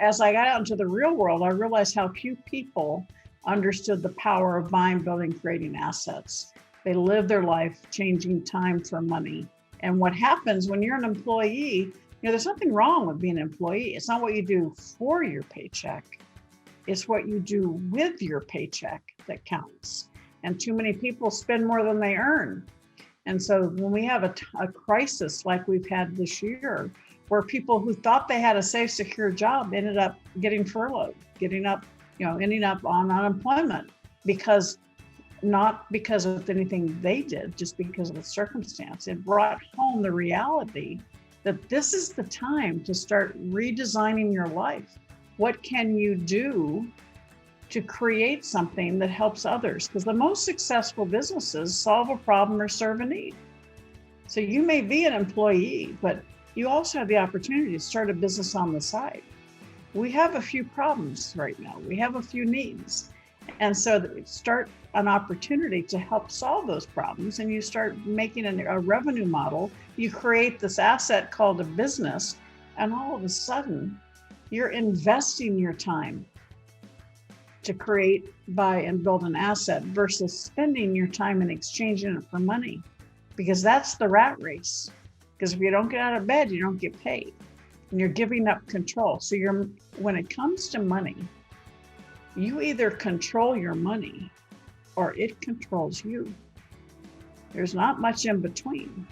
as I got out into the real world, I realized how few people understood the power of buying, building, creating assets. They live their life changing time for money. And what happens when you're an employee, there's nothing wrong with being an employee. It's not what you do for your paycheck. It's what you do with your paycheck that counts. And too many people spend more than they earn. And so when we have a crisis like we've had this year, where people who thought they had a safe, secure job ended up getting furloughed, ending up on unemployment, not because of anything they did, just because of the circumstance. It brought home the reality that this is the time to start redesigning your life. What can you do to create something that helps others? Because the most successful businesses solve a problem or serve a need. So you may be an employee, but you also have the opportunity to start a business on the side. We have a few problems right now. We have a few needs. And so start an opportunity to help solve those problems, and you start making a revenue model. You create this asset called a business, and all of a sudden, you're investing your time to create, buy, and build an asset versus spending your time and exchanging it for money, because that's the rat race. Because if you don't get out of bed, you don't get paid, and you're giving up control. So when it comes to money, you either control your money or it controls you. There's not much in between.